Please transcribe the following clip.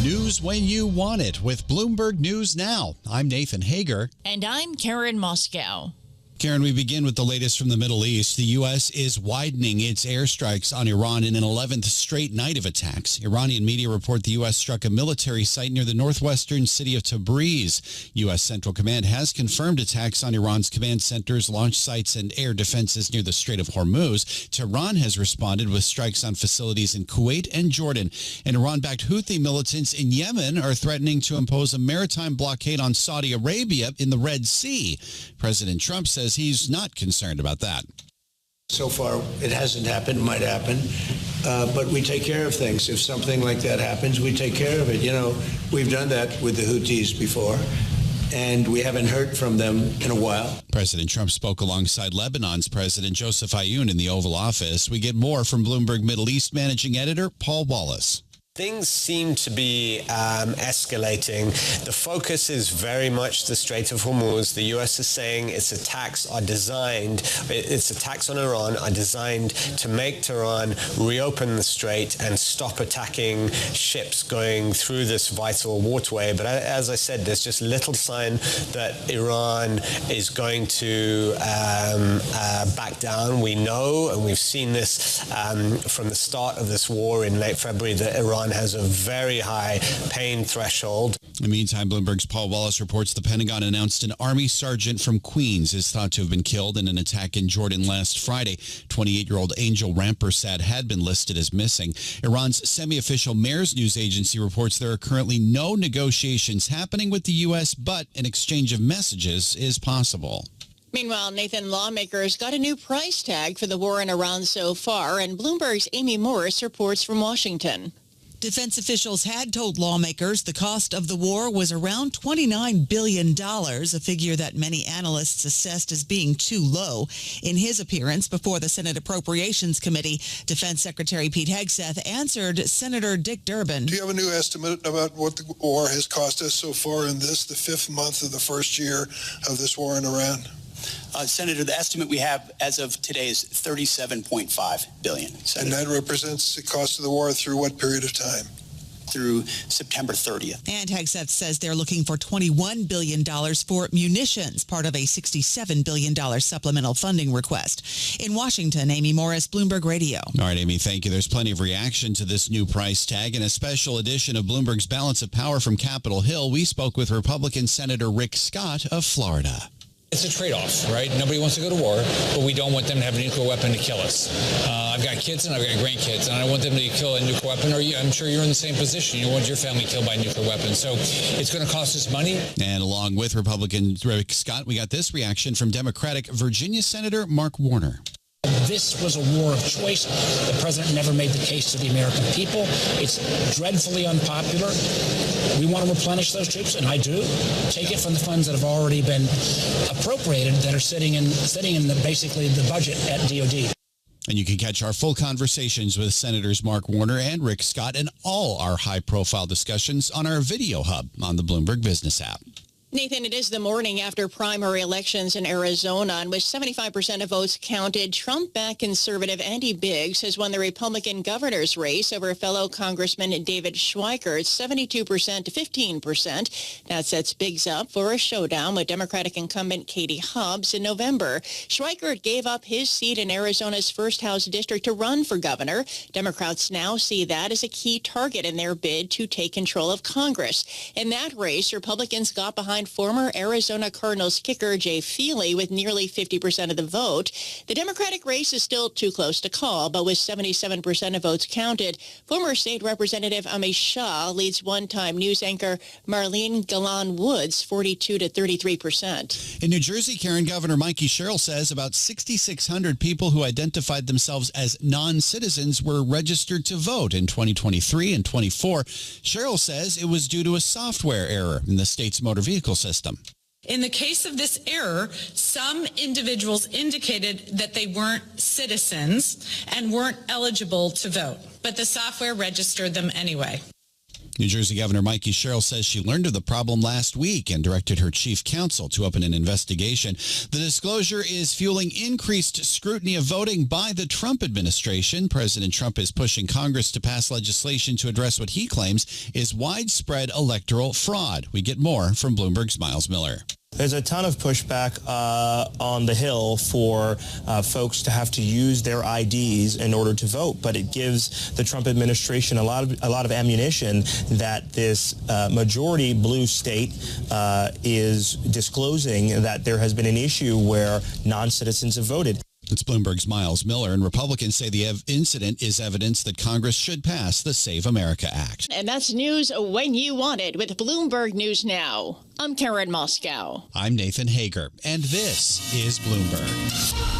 News when you want it with Bloomberg News Now. I'm Nathan Hager. And I'm Karen Moscow. Karen, we begin with the latest from the Middle East. The U.S. is widening its airstrikes on Iran in an 11th straight night of attacks. Iranian media report the U.S. struck a military site near the northwestern city of Tabriz. U.S. Central Command has confirmed attacks on Iran's command centers, launch sites, and air defenses near the Strait of Hormuz. Tehran has responded with strikes on facilities in Kuwait and Jordan. And Iran-backed Houthi militants in Yemen are threatening to impose a maritime blockade on Saudi Arabia in the Red Sea. President Trump says he's not concerned about that. So far, it hasn't happened, might happen, but we take care of things. If something like that happens, we take care of it. You know, we've done that with the Houthis before, and we haven't heard from them in a while. President Trump spoke alongside Lebanon's President Joseph Aoun in the Oval Office. We get more from Bloomberg Middle East Managing Editor Paul Wallace. Things seem to be escalating. The focus is very much the Strait of Hormuz. The U.S. is saying its attacks on Iran are designed to make Tehran reopen the strait and stop attacking ships going through this vital waterway. But as I said, there's just little sign that Iran is going to back down. We know, and we've seen this from the start of this war in late February, that Iran has a very high pain threshold. In the meantime, Bloomberg's Paul Wallace reports the Pentagon announced an Army sergeant from Queens is thought to have been killed in an attack in Jordan last Friday. 28-year-old Angel Rampersad had been listed as missing. Iran's semi-official Mayor's News Agency reports there are currently no negotiations happening with the U.S., but an exchange of messages is possible. Meanwhile, Nathan, lawmakers got a new price tag for the war in Iran so far, and Bloomberg's Amy Morris reports from Washington. Defense officials had told lawmakers the cost of the war was around $29 billion, a figure that many analysts assessed as being too low. In his appearance before the Senate Appropriations Committee, Defense Secretary Pete Hegseth answered Senator Dick Durbin. Do you have a new estimate about what the war has cost us so far in this, the fifth month of the first year of this war in Iran? Senator, the estimate we have as of today is $37.5 billion. And that represents the cost of the war through what period of time? Through September 30th. And Hegseth says they're looking for $21 billion for munitions, part of a $67 billion supplemental funding request. In Washington, Amy Morris, Bloomberg Radio. All right, Amy, thank you. There's plenty of reaction to this new price tag. In a special edition of Bloomberg's Balance of Power from Capitol Hill, we spoke with Republican Senator Rick Scott of Florida. It's a trade-off, right? Nobody wants to go to war, but we don't want them to have a nuclear weapon to kill us. I've got kids and I've got grandkids, and I don't want them to kill a nuclear weapon, or I'm sure you're in the same position. You want your family killed by a nuclear weapon. So it's going to cost us money. And along with Republican Rick Scott, we got this reaction from Democratic Virginia Senator Mark Warner. This was a war of choice. The president never made the case to the American people. It's dreadfully unpopular. We want to replenish those troops, and I do. Take it from the funds that have already been appropriated that are sitting in basically the budget at DOD. And you can catch our full conversations with Senators Mark Warner and Rick Scott and all our high-profile discussions on our video hub on the Bloomberg Business app. Nathan, it is the morning after primary elections in Arizona, in which 75% of votes counted. Trump-backed conservative Andy Biggs has won the Republican governor's race over fellow Congressman David Schweikert, 72% to 15%. That sets Biggs up for a showdown with Democratic incumbent Katie Hobbs in November. Schweikert gave up his seat in Arizona's first House district to run for governor. Democrats now see that as a key target in their bid to take control of Congress. In that race, Republicans got behind former Arizona Cardinals kicker Jay Feely with nearly 50% of the vote. The Democratic race is still too close to call, but with 77% of votes counted, former State Representative Amish Shah leads one-time news anchor Marlene Galan Woods 42 to 33%. In New Jersey, Karen, Governor Mikey Sherrill says about 6,600 people who identified themselves as non-citizens were registered to vote in 2023 and 24. Sherrill says it was due to a software error in the state's motor vehicle system. In the case of this error, some individuals indicated that they weren't citizens and weren't eligible to vote, but the software registered them anyway. New Jersey Governor Mikey Sherrill says she learned of the problem last week and directed her chief counsel to open an investigation. The disclosure is fueling increased scrutiny of voting by the Trump administration. President Trump is pushing Congress to pass legislation to address what he claims is widespread electoral fraud. We get more from Bloomberg's Miles Miller. There's a ton of pushback on the Hill for folks to have to use their IDs in order to vote, but it gives the Trump administration a lot of ammunition that this majority blue state is disclosing that there has been an issue where non-citizens have voted. It's Bloomberg's Miles Miller, and Republicans say the incident is evidence that Congress should pass the Save America Act. And that's news when you want it with Bloomberg News Now. I'm Karen Moscow. I'm Nathan Hager, and this is Bloomberg.